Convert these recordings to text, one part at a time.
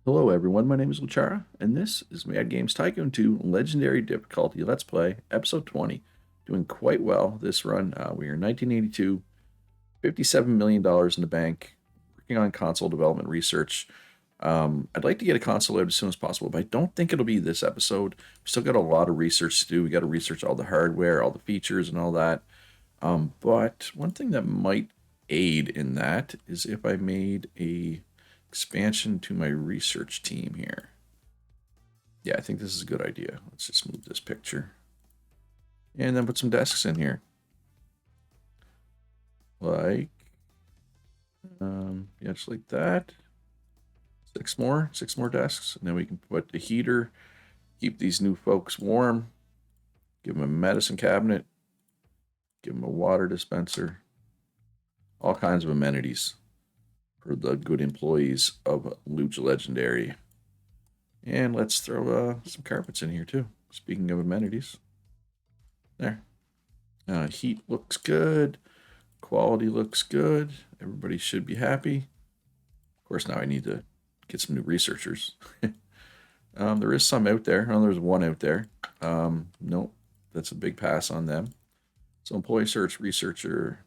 Hello everyone, my name is Luchara, and this is Mad Games Tycoon 2 Legendary Difficulty Let's Play, Episode 20. Doing quite well this run. We are 1982, $57 million in the bank, working on console development research. I'd like to get a console out as soon as possible, but I don't think it'll be this episode. We still got a lot of research to do. We got to research all the hardware, all the features, and all that. But one thing that might aid in that is if I made a expansion to my research team here. Yeah, I think this is a good idea. Let's just move this picture. And then put some desks in here. Like, yeah, just like that. Six more desks. And then we can put a heater, keep these new folks warm, give them a medicine cabinet, give them a water dispenser, all kinds of amenities for the good employees of Lucha Legendary. And let's throw some carpets in here too. Speaking of amenities. There. Heat looks good. Quality looks good. Everybody should be happy. Of course, now I need to get some new researchers. There is some out there. Oh, there's one out there. Nope. That's a big pass on them. So employee search, researcher,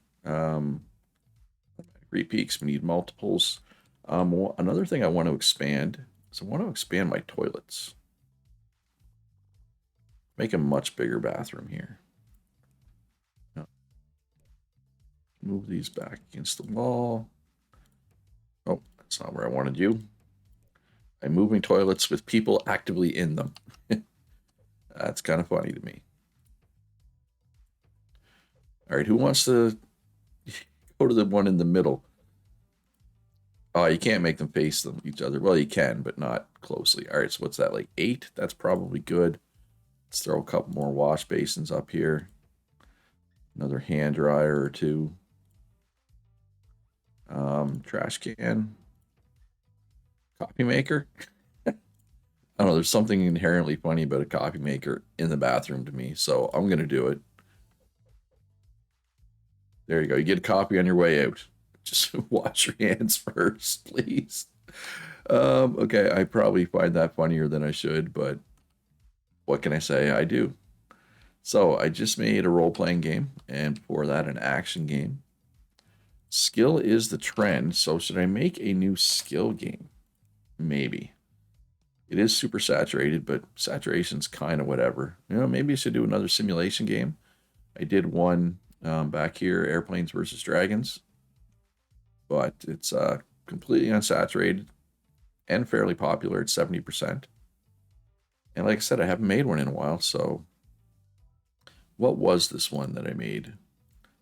repeats. We need multiples. Another thing I want to expand is I want to expand my toilets. Make a much bigger bathroom here. Move these back against the wall. Oh, that's not where I wanted you. I'm moving toilets with people actively in them. That's kind of funny to me. All right, who wants to go to the one in the middle? Oh, you can't make them face each other. Well, you can, but not closely. All right, so what's that, like 8? That's probably good. Let's throw a couple more wash basins up here. Another hand dryer or two. Trash can. Coffee maker. I don't know, there's something inherently funny about a coffee maker in the bathroom to me, so I'm going to do it. There you go. You get a coffee on your way out. Just wash your hands first, please. Okay, I probably find that funnier than I should, but what can I say? I do. So I just made a role-playing game, and for that, an action game. Skill is the trend, so should I make a new skill game? Maybe. It is super saturated, but saturation's kind of whatever. You know, maybe I should do another simulation game. I did one back here, Airplanes versus Dragons, but it's completely unsaturated and fairly popular at 70%. And like I said, I haven't made one in a while, so what was this one that I made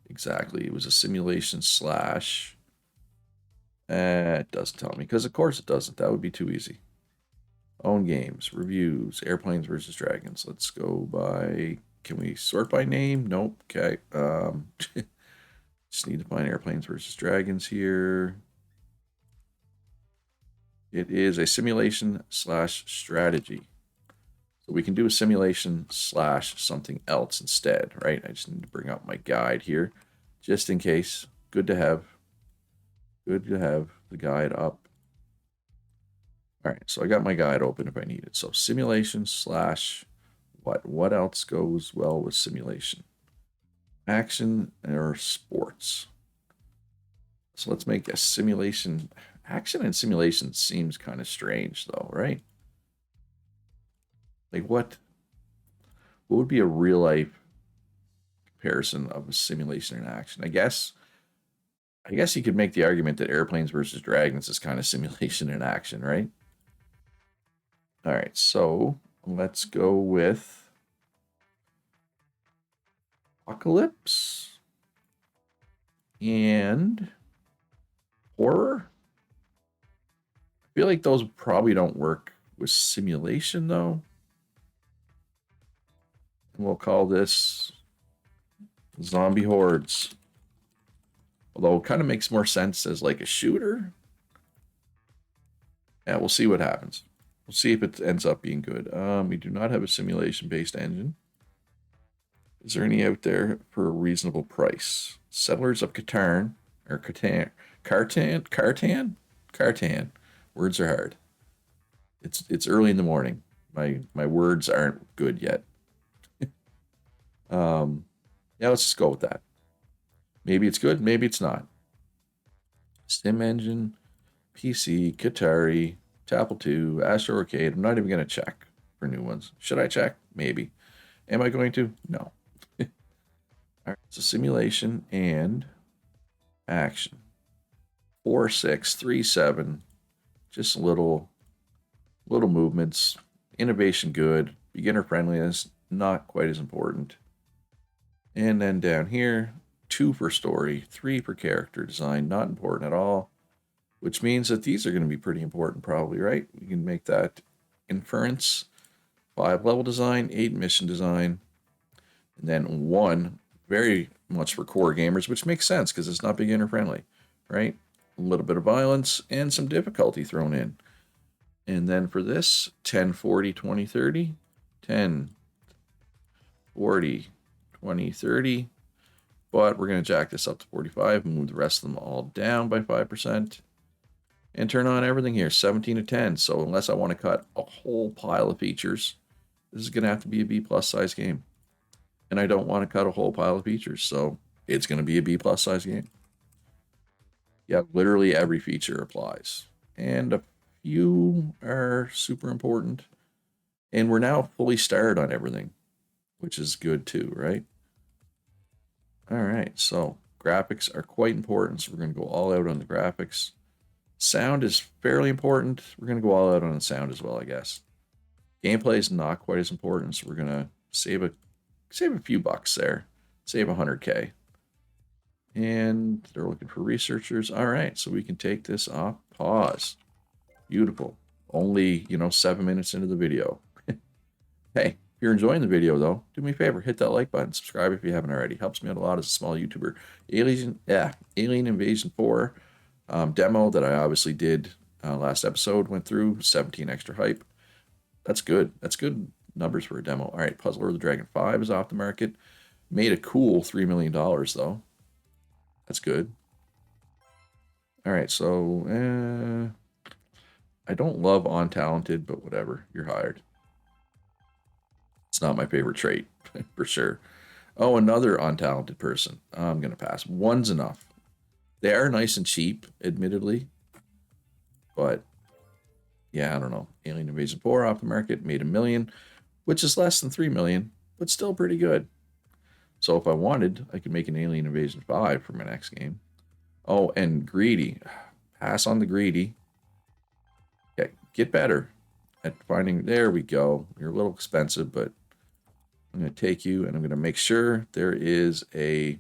exactly? It was a simulation slash. It doesn't tell me, because of course it doesn't. That would be too easy. Own games, reviews, Airplanes versus Dragons. Let's go by, can we sort by name? Nope. Okay. Just need to find Airplanes versus Dragons here. It is a simulation slash strategy. So we can do a simulation slash something else instead, right? I just need to bring up my guide here just in case. Good to have. Good to have the guide up. All right, so I got my guide open if I need it. So simulation slash what? What else goes well with simulation? Action or sports. So let's make a simulation. Action and simulation seems kind of strange though, right? Like what would be a real life comparison of a simulation and action? I guess you could make the argument that Airplanes versus Dragons is kind of simulation and action, right? All right, so let's go with Apocalypse and horror. I feel like those probably don't work with simulation though. And we'll call this Zombie Hordes. Although it kind of makes more sense as like a shooter. Yeah, we'll see what happens. We'll see if it ends up being good. We do not have a simulation-based engine. Is there any out there for a reasonable price? Settlers of Catan, or Catan. Cartan? Words are hard. It's early in the morning. My words aren't good yet. Yeah, let's just go with that. Maybe it's good, maybe it's not. Sim Engine, PC, Qatari, Tapple 2, Astro Arcade. I'm not even going to check for new ones. Should I check? Maybe. Am I going to? No. All right, so simulation and action. 4, 6, 3, 7. Just little movements. Innovation good. Beginner friendliness not quite as important. And then down here, 2 per story, 3 per character design, not important at all. Which means that these are going to be pretty important, probably, right? We can make that inference. 5 level design, 8 mission design, and then 1 very much for core gamers, which makes sense because it's not beginner friendly, right? A little bit of violence and some difficulty thrown in. And then for this, 10, 40, 20, 30, 10, 40, 20, 30. But we're going to jack this up to 45 and move the rest of them all down by 5%. And turn on everything here, 17 to 10. So unless I want to cut a whole pile of features, this is going to have to be a B plus size game. And I don't want to cut a whole pile of features, so it's going to be a B plus size game. Yeah, literally every feature applies. And a few are super important. And we're now fully starred on everything, which is good too, right? All right, so graphics are quite important, so we're going to go all out on the graphics. Sound is fairly important. We're going to go all out on the sound as well, I guess. Gameplay is not quite as important, so we're going to save a few bucks there. Save 100K. And they're looking for researchers. All right, so we can take this off pause. Beautiful. Only, 7 minutes into the video. Hey, if you're enjoying the video, though, do me a favor. Hit that like button. Subscribe if you haven't already. Helps me out a lot as a small YouTuber. Alien Invasion 4 demo that I obviously did last episode. Went through 17 extra hype. That's good. That's good numbers for a demo. All right, Puzzler of the Dragon 5 is off the market. Made a cool $3 million, though. That's good. All right, so I don't love untalented, but whatever. You're hired. It's not my favorite trait, for sure. Oh, another untalented person. I'm going to pass. 1's enough. They are nice and cheap, admittedly. But, yeah, I don't know. Alien Invasion 4 off the market, made $1 million, which is less than $3 million, but still pretty good. So if I wanted, I could make an Alien Invasion 5 for my next game. Oh, and greedy. Pass on the greedy. Okay, get better at finding. There we go. You're a little expensive, but I'm going to take you and I'm going to make sure there is a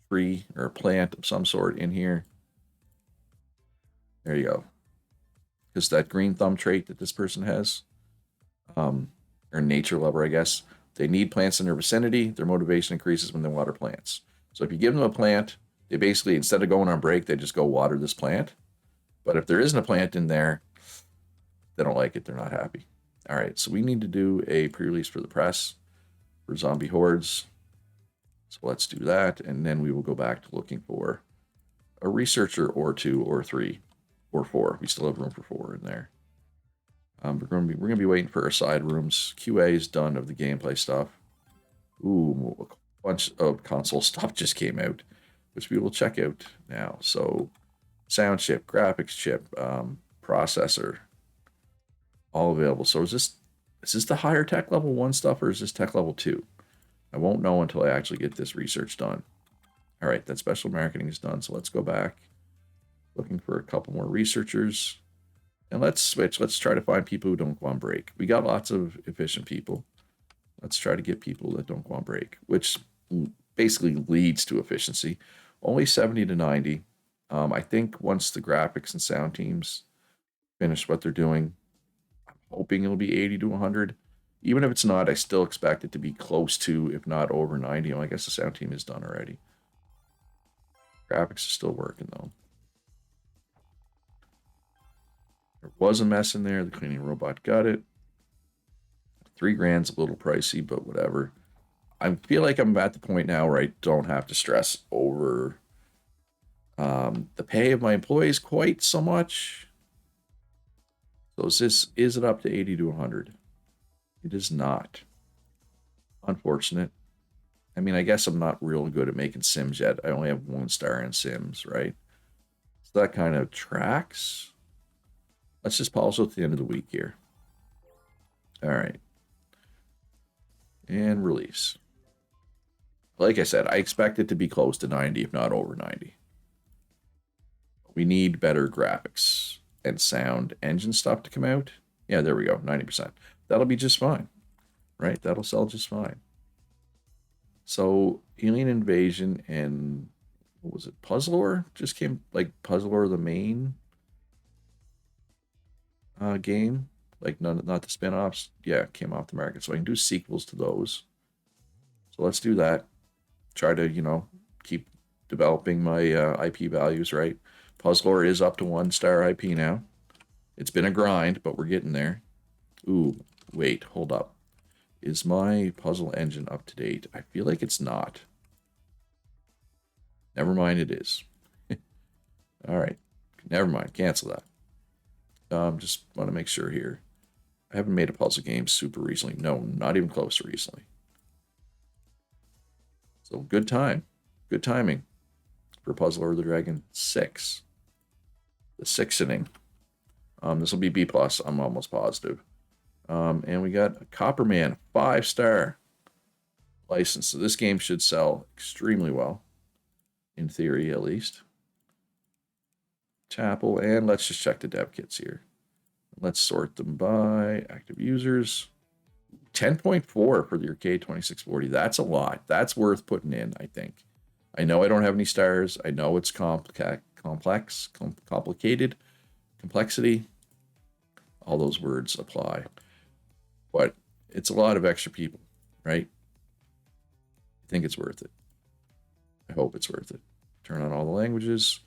tree or a plant of some sort in here. There you go. Because that green thumb trait that this person has, or nature lover, I guess, they need plants in their vicinity. Their motivation increases when they water plants. So if you give them a plant, they basically, instead of going on break, they just go water this plant. But if there isn't a plant in there, they don't like it. They're not happy. All right, so we need to do a pre-release for the press for zombie hordes. So let's do that, and then we will go back to looking for a researcher or 2 or 3 or 4. We still have room for 4 in there. We're gonna be waiting for our side rooms. QA is done of the gameplay stuff. Ooh, a bunch of console stuff just came out, which we will check out now. So, sound chip, graphics chip, processor, all available. So is this the higher tech level 1 stuff, or is this tech level 2? I won't know until I actually get this research done. All right, that special marketing is done. So let's go back, looking for a couple more researchers. And let's switch. Let's try to find people who don't go on break. We got lots of efficient people. Let's try to get people that don't go on break, which basically leads to efficiency. Only 70 to 90. I think once the graphics and sound teams finish what they're doing, I'm hoping it'll be 80 to 100. Even if it's not, I still expect it to be close to, if not over 90. I guess the sound team is done already. Graphics are still working, though. There was a mess in there. The cleaning robot got it. $3,000's a little pricey, but whatever. I feel like I'm at the point now where I don't have to stress over the pay of my employees quite so much. So is it up to 80 to 100? It is not. Unfortunate. I mean, I guess I'm not real good at making Sims yet. I only have 1 star in Sims, right? So that kind of tracks. Let's just polish at the end of the week here. All right. And release. Like I said, I expect it to be close to 90, if not over 90. We need better graphics and sound engine stuff to come out. Yeah, there we go, 90%. That'll be just fine, right? That'll sell just fine. So Alien Invasion and what was it? Puzzlor just came, like Puzzlor the main game, like not the spin-offs. Yeah, came off the market, so I can do sequels to those. So let's do that. Try to keep developing my IP values, right? Puzzlor is up to 1 star IP now. It's been a grind, but we're getting there. Ooh, wait, hold up. Is my puzzle engine up to date? I feel like it's not. Never mind, it is. All right, never mind. Cancel that. Just want to make sure here. I haven't made a puzzle game super recently. No, not even close to recently. So good time. Good timing for Puzzle Over the Dragon 6. The 6th inning. This will be B+, I'm almost positive. And we got a Copperman 5-star license. So this game should sell extremely well. In theory, at least. Chapel, and let's just check the dev kits here. Let's sort them by active users. 10.4 for the Arcade 2640. That's a lot. That's worth putting in, I think. I know I don't have any stars. I know it's complicated, complexity. All those words apply. But it's a lot of extra people, right? I think it's worth it. I hope it's worth it. Turn on all the languages.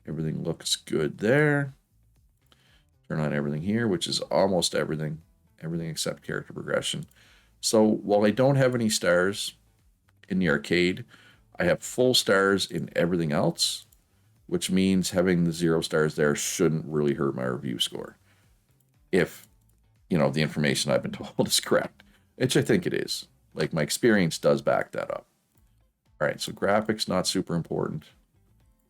Everything looks good there. Turn on everything here, which is almost everything. Everything except character progression. So while I don't have any stars in the arcade, I have full stars in everything else, which means having the 0 stars there shouldn't really hurt my review score. If, the information I've been told is correct, which I think it is. Like, my experience does back that up. All right, so graphics, not super important.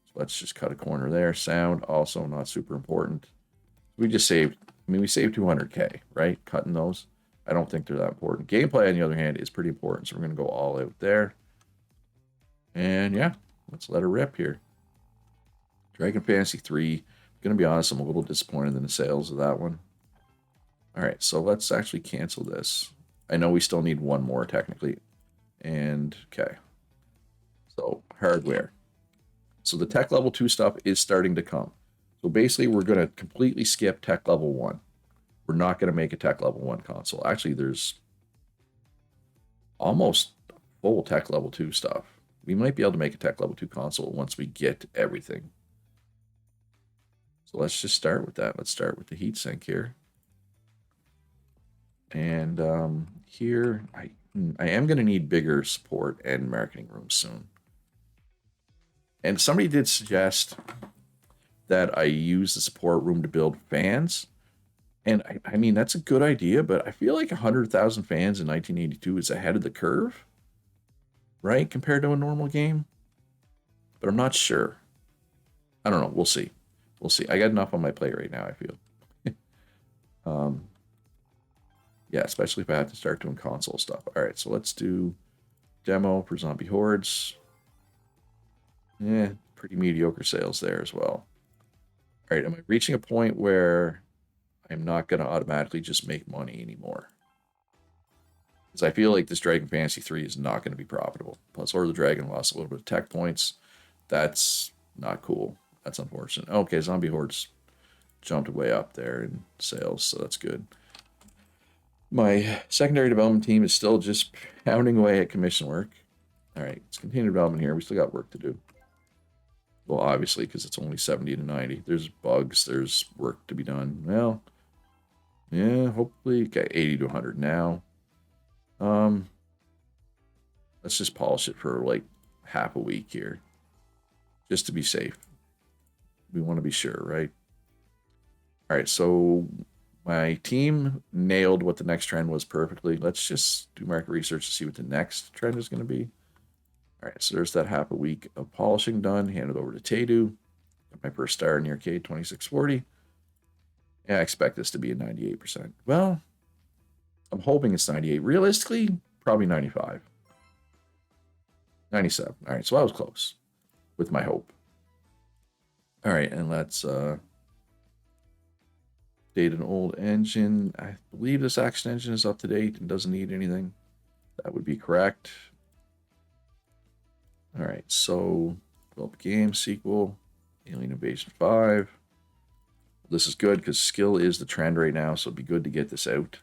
So let's just cut a corner there. Sound, also not super important. We just saved, we saved 200K, right? Cutting those. I don't think they're that important. Gameplay, on the other hand, is pretty important, so we're going to go all out there. And yeah, let's let her rip here. Dragon Fantasy 3. Going to be honest, I'm a little disappointed in the sales of that one. All right, so let's actually cancel this. I know we still need one more technically. And okay. So hardware. So the tech level 2 stuff is starting to come. So basically we're going to completely skip tech level 1. We're not going to make a tech level 1 console. Actually, there's almost full tech level 2 stuff. We might be able to make a tech level 2 console once we get everything. So let's just start with that. Let's start with the heatsink here. And here, I am going to need bigger support and marketing rooms soon. And somebody did suggest that I use the support room to build fans. And I mean, that's a good idea, but I feel like 100,000 fans in 1982 is ahead of the curve, right? Compared to a normal game. But I'm not sure. I don't know. We'll see. We'll see. I got enough on my plate right now, I feel. Yeah, especially if I have to start doing console stuff. All right, so let's do demo for Zombie Hordes. Yeah, pretty mediocre sales there as well. All right, am I reaching a point where I'm not going to automatically just make money anymore? Because I feel like this Dragon Fantasy 3 is not going to be profitable. Plus, Lord of the Dragon lost a little bit of tech points. That's not cool. That's unfortunate. Okay, Zombie Hordes jumped way up there in sales, so that's good. My secondary development team is still just pounding away at commission work. All right, let's continue development here. We still got work to do. Well, obviously, because it's only 70 to 90. There's bugs. There's work to be done. Well, yeah, hopefully. Okay, 80 to 100 now. Let's just polish it for like half a week here. Just to be safe. We want to be sure, right? All right, so My team nailed what the next trend was perfectly. Let's just do market research to see what the next trend is going to be. All right, so there's that half a week of polishing done. Hand it over to Tadu. My first star in the arcade, 2640. Yeah, I expect this to be a 98%. Well, I'm hoping it's 98. Realistically, probably 95. 97. All right, so I was close with my hope. All right, and let's date an old engine. I believe this action engine is up to date and doesn't need anything. That would be correct. All right, so develop game sequel, Alien Invasion 5. This is good because skill is the trend right now, so it'd be good to get this out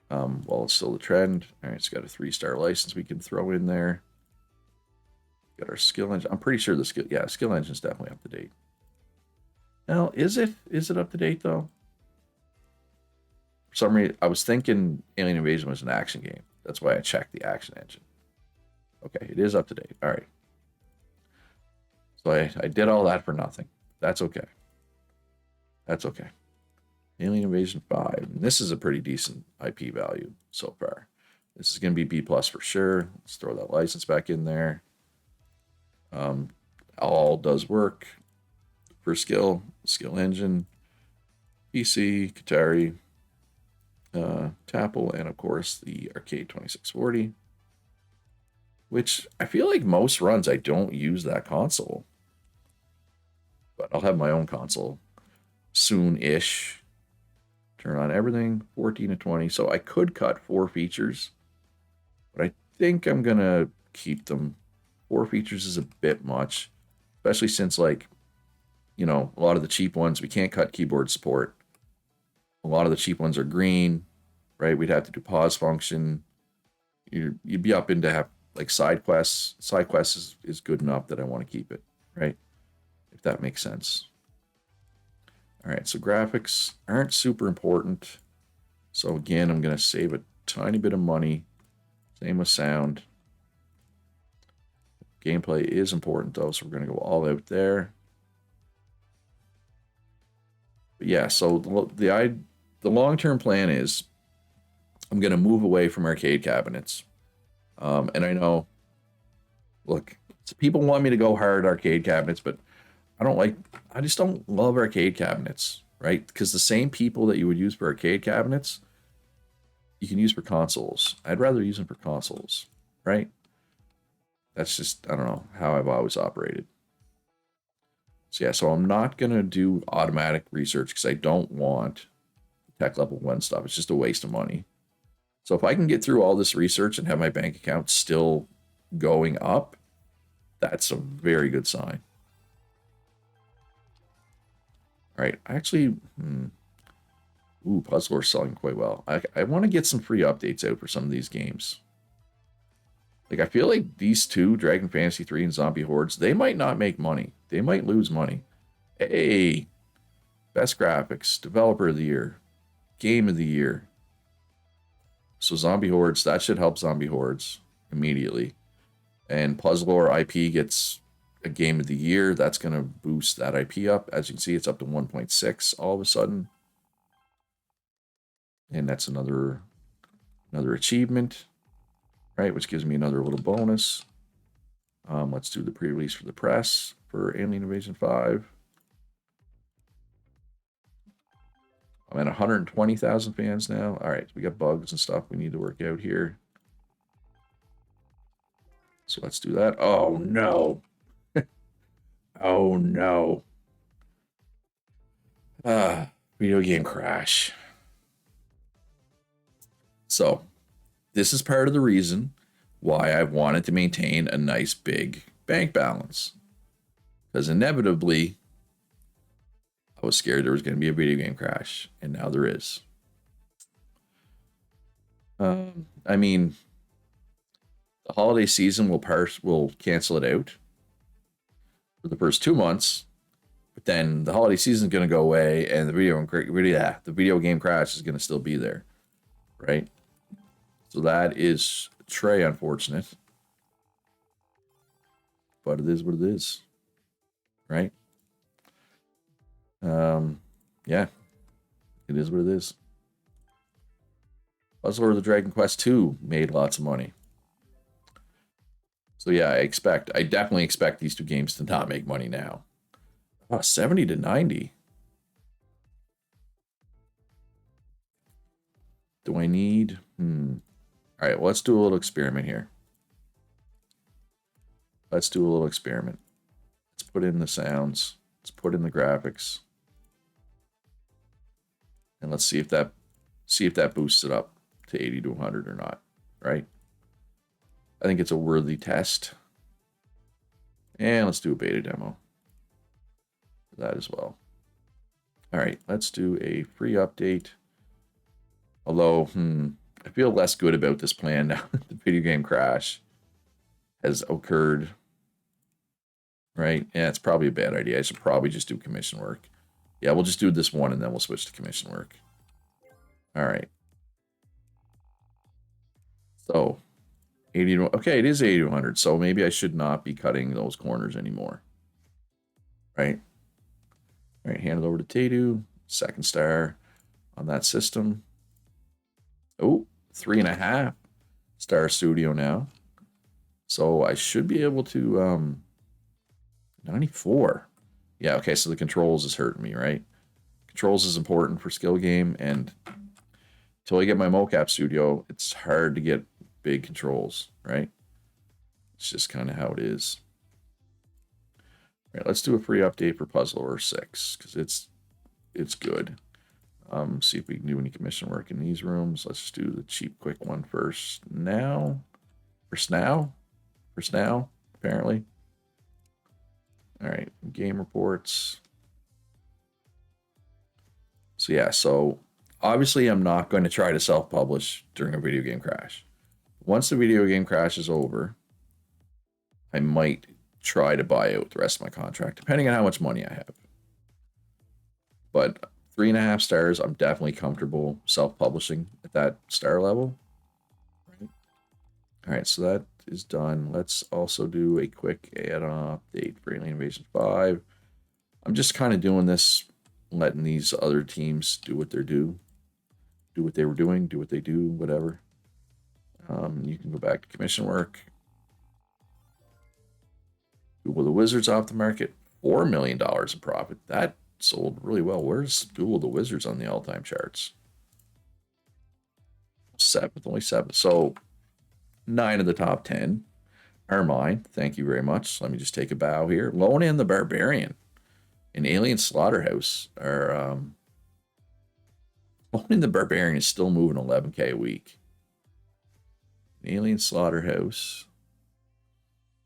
while it's still the trend. All right, it's got a 3-star license we can throw in there. Got our skill engine. I'm pretty sure the skill engine is definitely up to date. Now, is it up to date though? For some reason, I was thinking Alien Invasion was an action game. That's why I checked the action engine. Okay, it is up to date. All right. So I did all that for nothing. That's okay. That's okay. Alien Invasion 5. And this is a pretty decent IP value so far. This is going to be B+ for sure. Let's throw that license back in there. All does work for skill engine, PC, Qatari, Tapple, and of course the Arcade 2640. Which I feel like most runs I don't use that console. But I'll have my own console soon-ish. Turn on everything, 14 to 20. So I could cut 4 features, but I think I'm going to keep them. 4 features is a bit much, especially since, like, you know, a lot of the cheap ones, we can't cut keyboard support. A lot of the cheap ones are green, right? We'd have to do pause function. You'd be up into have like side quests. Side quests is good enough that I want to keep it, right? If that makes sense. All right, so graphics aren't super important. So again, I'm going to save a tiny bit of money. Same with sound. Gameplay is important though, so we're going to go all out there. But yeah, so the long-term plan is I'm going to move away from arcade cabinets. And I know, look, people want me to go hard arcade cabinets, but I just don't love arcade cabinets, right? Because the same people that you would use for arcade cabinets, you can use for consoles. I'd rather use them for consoles, right? That's just, I don't know, how I've always operated. So yeah, so I'm not going to do automatic research because I don't want tech level 1 stuff. It's just a waste of money. So if I can get through all this research and have my bank account still going up, that's a very good sign. All right, actually, Puzzler is selling quite well. I want to get some free updates out for some of these games. Like, I feel like these two, Dragon Fantasy 3 and Zombie Hordes, they might not make money. They might lose money. Hey, best graphics, developer of the year, game of the year. So Zombie Hordes, that should help Zombie Hordes immediately. And Puzzlor IP gets a game of the year. That's going to boost that IP up. As you can see, it's up to 1.6 all of a sudden. And that's another achievement, right? Which gives me another little bonus. Let's do the pre-release for the press for Alien Invasion 5. I'm at 120,000 fans now. All right, we got bugs and stuff we need to work out here. So let's do that. Oh, no. Oh, no. Video game crash. So this is part of the reason why I wanted to maintain a nice big bank balance. Because inevitably, I was scared there was going to be a video game crash, and now there is. I mean, the holiday season will cancel it out for the first 2 months, but then the holiday season is going to go away, and the video game crash is going to still be there, right? So that is très unfortunate, but it is what it is, right? Yeah, it is what it is. Puzzler of the Dragon Quest 2 made lots of money. So yeah, I definitely expect these two games to not make money now. Oh, 70 to 90. Do I need? All right, well, let's do a little experiment here. Let's do a little experiment. Let's put in the sounds. Let's put in the graphics. And let's see if that boosts it up to 80 to 100 or not, right? I think it's a worthy test. And let's do a beta demo for that as well. All right, let's do a free update. Although, I feel less good about this plan now. The video game crash has occurred. Right? Yeah, it's probably a bad idea. I should probably just do commission work. Yeah, we'll just do this one and then we'll switch to commission work. All right. So, 80 to, okay, it is 80 to 100. So maybe I should not be cutting those corners anymore. Right? All right, hand it over to Tadu. 2nd star on that system. Oh, 3.5 star studio now. So I should be able to 94. Yeah, okay, so the controls is hurting me, right? Controls is important for skill game, and until I get my mocap studio, it's hard to get big controls, right? It's just kind of how it is. All right, let's do a free update for Puzzler 6, because it's good. See if we can do any commission work in these rooms. Let's just do the cheap, quick one first now. First now, apparently. All right, game reports. So yeah, so obviously I'm not going to try to self-publish during a video game crash. Once the video game crash is over, I might try to buy out the rest of my contract, depending on how much money I have. But 3.5 stars, I'm definitely comfortable self-publishing at that star level. All right, so that is done. Let's also do a quick add-on update for Alien Invasion 5. I'm just kind of doing this, letting these other teams do what they do what they were doing, do what they do, whatever. You can go back to commission work. Duel of the Wizards off the market, $4 million in profit. That sold really well. Where's Duel of the Wizards on the all-time charts? 7th, only 7. So 9 of the top 10 are mine. Thank you very much. Let me just take a bow here. Lone and the Barbarian and Alien Slaughterhouse are Lone and the Barbarian is still moving 11K a week. Alien Slaughterhouse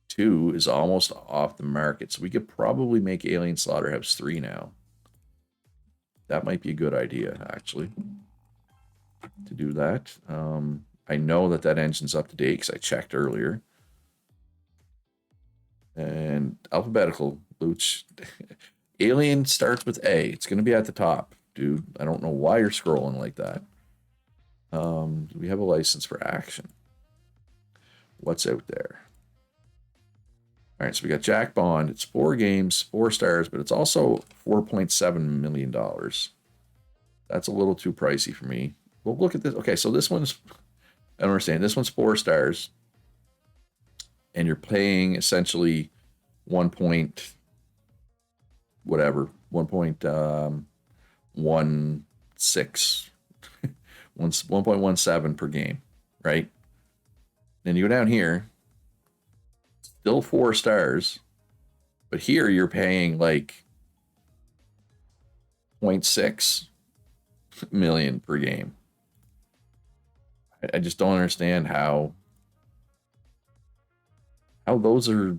2 is almost off the market, so we could probably make Alien Slaughterhouse 3 now. That might be a good idea, actually, to do that. I know that engine's up to date because I checked earlier. And alphabetical, Luch. Alien starts with A. It's going to be at the top, dude. I don't know why you're scrolling like that. We have a license for action. What's out there? All right, so we got Jack Bond. It's 4 games, 4 stars, but it's also $4.7 million. That's a little too pricey for me. Well, look at this. Okay, so this one's, I don't understand. This one's 4 stars. And you're paying essentially 1.17 per game, right? Then you go down here, still 4 stars, but here you're paying like 0.6 million per game. I just don't understand how those are.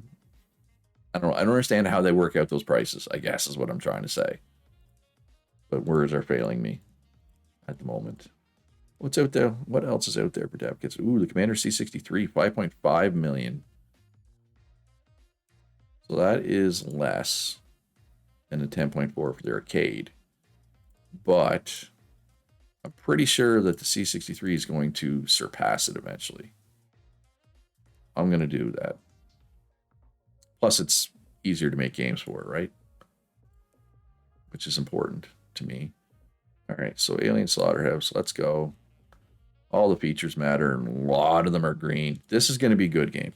I don't understand how they work out those prices, I guess is what I'm trying to say. But words are failing me at the moment. What's out there? What else is out there for dev kits? Ooh, the Commander C63, 5.5 million. So that is less than the 10.4 for the arcade. But I'm pretty sure that the C63 is going to surpass it eventually. I'm going to do that. Plus, it's easier to make games for, right? Which is important to me. All right, so Alien Slaughterhouse, let's go. All the features matter, and a lot of them are green. This is going to be a good game.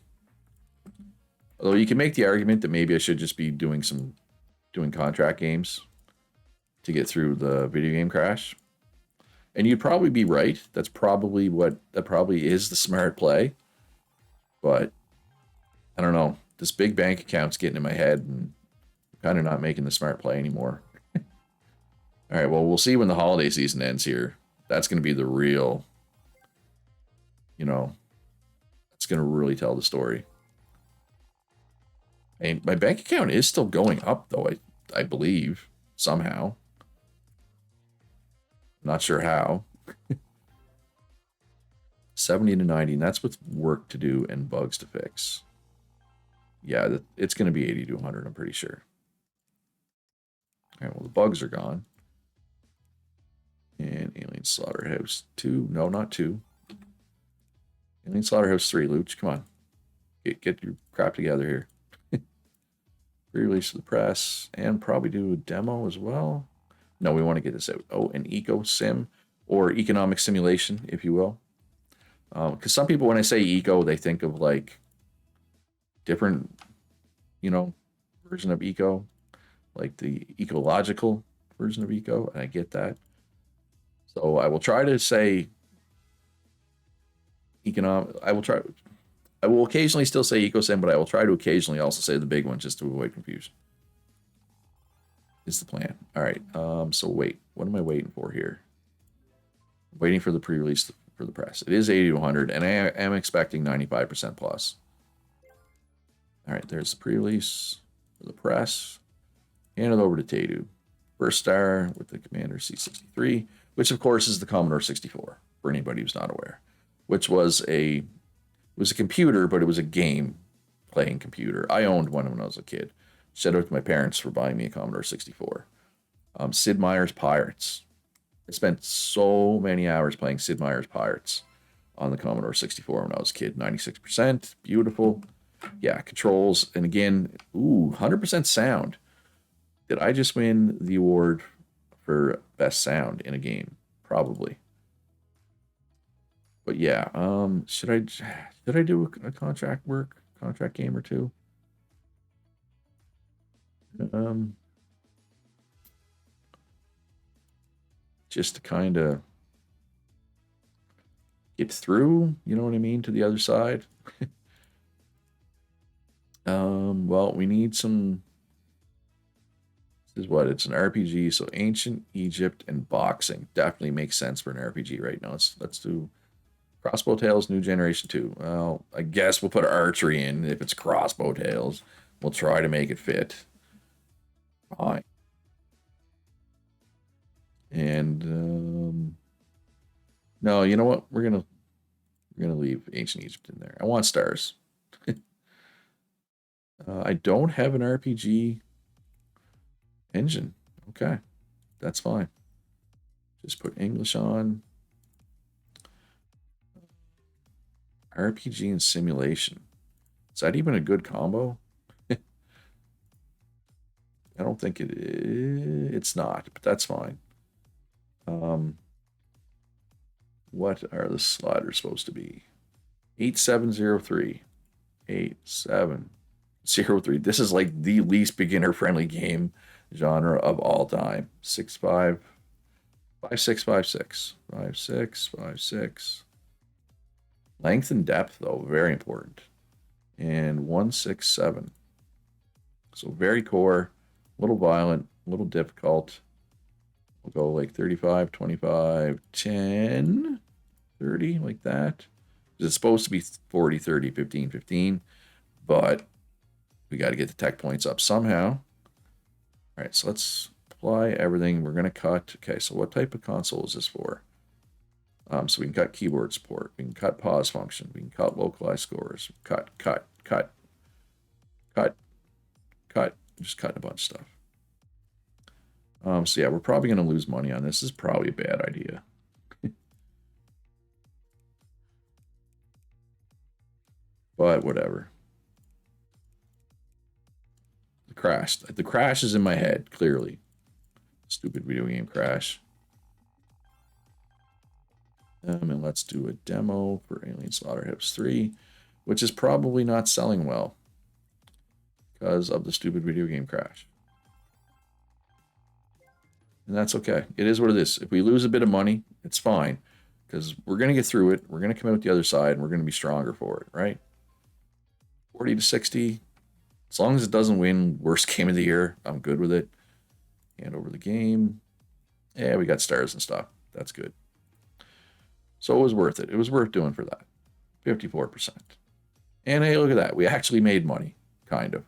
Although you can make the argument that maybe I should just be doing contract games to get through the video game crash. And you'd probably be right. That probably is the smart play. But I don't know. This big bank account's getting in my head, and I'm kind of not making the smart play anymore. All right, well, we'll see when the holiday season ends here. That's going to be the real, it's going to really tell the story. And my bank account is still going up, though, I believe, somehow. Not sure how. 70 to 90, and that's with work to do and bugs to fix. Yeah, it's going to be 80 to 100, I'm pretty sure. All right, well, the bugs are gone. And Alien Slaughterhouse 2. No, not 2. Alien Slaughterhouse 3, Luch. Come on. Get your crap together here. Re-release to the press. And probably do a demo as well. No, we want to get this out. Oh, an eco sim. Or economic simulation, if you will. Because some people, when I say eco, they think of like different, version of eco. Like the ecological version of eco. And I get that. So I will try to say economic. I will occasionally still say ecosim, but I will try to occasionally also say the big one just to avoid confusion. Is the plan. All right. So wait, what am I waiting for here? I'm waiting for the pre-release for the press. It is 80 to 100, and I am expecting 95% plus. All right, there's the pre-release for the press. Hand it over to Tadu. First star with the Commander C63, which of course is the Commodore 64, for anybody who's not aware. Which was a computer, but it was a game playing computer. I owned one when I was a kid. Shout out to my parents for buying me a Commodore 64. Sid Meier's Pirates. I spent so many hours playing Sid Meier's Pirates on the Commodore 64 when I was a kid. 96%, beautiful. Yeah, controls. And again, 100% sound. Did I just win the award for best sound in a game? Probably. But yeah, should I do a contract game or two? Just to kind of get through, you know what I mean, to the other side. Well, we need some. This is what it's an RPG, so ancient Egypt and boxing definitely makes sense for an RPG right now. Let's do Crossbow Tales New Generation 2. Well, I guess we'll put archery in if it's Crossbow Tales. We'll try to make it fit. Fine. And no, you know what? We're gonna leave Ancient Egypt in there. I want stars. I don't have an RPG engine. Okay, that's fine. Just put English on. RPG and simulation. Is that even a good combo? I don't think it is. It's not, but that's fine. What are the sliders supposed to be? 8703. 8703. This is like the least beginner-friendly game genre of all time. 65. 5656. 5656. Length and depth, though, very important. And 167. So very core, a little violent, a little difficult. We'll go like 35, 25, 10, 30, like that. It's supposed to be 40, 30, 15, 15. But we got to get the tech points up somehow. All right, so let's apply everything. We're going to cut. Okay, so what type of console is this for? So we can cut keyboard support. We can cut pause function. We can cut localized scores. Cut. Just cutting a bunch of stuff. So yeah, we're probably going to lose money on this. This is probably a bad idea. But whatever. The crash is in my head, clearly. Stupid video game crash. And let's do a demo for Alien Slaughterhouse 3, which is probably not selling well because of the stupid video game crash. And that's okay. It is what it is. If we lose a bit of money, it's fine because we're going to get through it. We're going to come out the other side and we're going to be stronger for it, right? 40 to 60. As long as it doesn't win worst game of the year, I'm good with it. Hand over the game. Yeah, we got stars and stuff. That's good. So it was worth it. It was worth doing for that. 54%. And hey, look at that. We actually made money, kind of.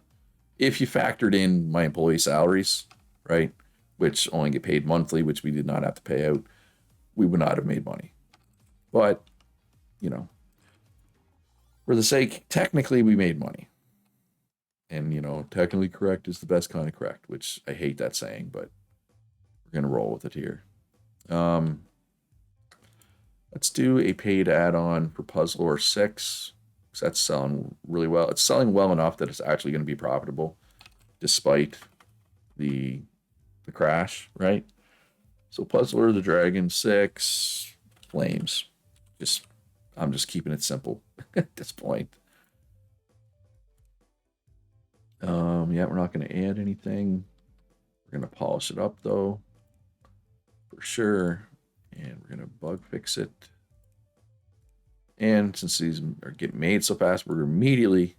If you factored in my employee salaries, right, which only get paid monthly, which we did not have to pay out, we would not have made money. But, you know, for the sake, technically we made money. And, you know, technically correct is the best kind of correct, which I hate that saying, but we're going to roll with it here. Let's do a paid add-on for Puzzlor 6, because that's selling really well. It's selling well enough that it's actually going to be profitable, despite the crash, right? So Puzzler the Dragon 6, Flames. I'm just keeping it simple at this point. Yeah, we're not going to add anything. We're going to polish it up, though, for sure. And we're going to bug fix it. And since these are getting made so fast, we're immediately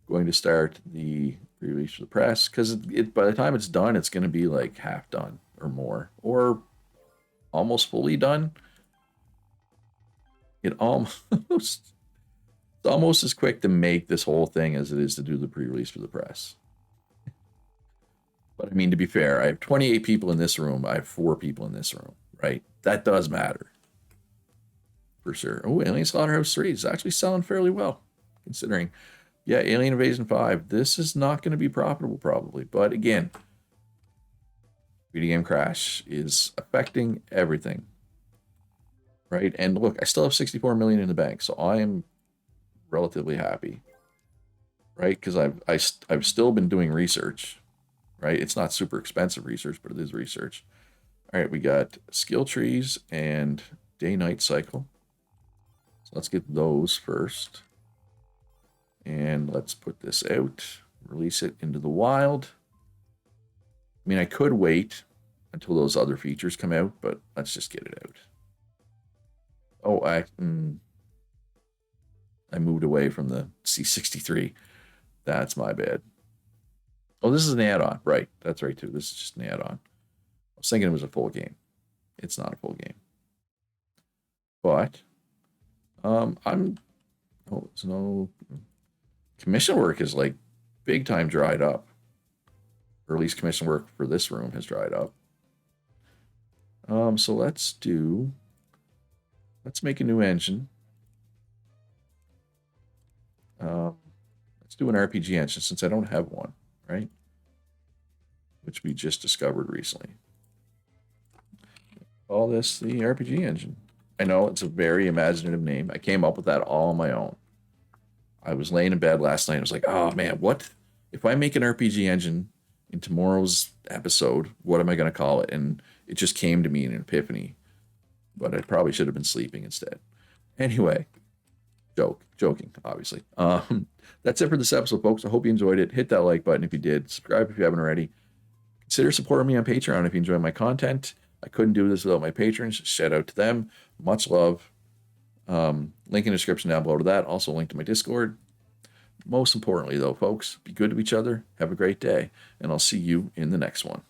going to start the release for the press, because by the time it's done, it's going to be like half done or more, or almost fully done. It's almost as quick to make this whole thing as it is to do the pre-release for the press. But I mean, to be fair, I have 28 people in this room. I have 4 people in this room, right? That does matter. For sure. Oh, Alien Slaughterhouse 3 is actually selling fairly well, considering. Yeah, Alien Invasion 5. This is not going to be profitable, probably. But again, video game crash is affecting everything. Right? And look, I still have 64 million in the bank, so I am relatively happy. Right? Because I've still been doing research. Right? It's not super expensive research, but it is research. All right, we got skill trees and day-night cycle. So let's get those first. And let's put this out. Release it into the wild. I mean, I could wait until those other features come out, but let's just get it out. Oh, I moved away from the C63. That's my bad. Oh, this is an add-on. Right. That's right, too. This is just an add-on. I was thinking it was a full game. It's not a full game. But it's no commission work is like big time dried up. Or at least commission work for this room has dried up. So let's make a new engine. Let's do an RPG engine since I don't have one, right? Which we just discovered recently. Call this the RPG engine. I know it's a very imaginative name. I came up with that all on my own. I was laying in bed last night. I was like, oh man, what if I make an RPG engine in tomorrow's episode? What am I going to call it? And it just came to me in an epiphany. But I probably should have been sleeping instead. Anyway, joking, obviously. That's it for this episode, folks. I hope you enjoyed it. Hit that like button if you did. Subscribe if you haven't already. Consider supporting me on Patreon if you enjoy my content. I couldn't do this without my patrons. Shout out to them. Much love. Link in the description down below to that. Also link to my Discord. Most importantly, though, folks, be good to each other. Have a great day. And I'll see you in the next one.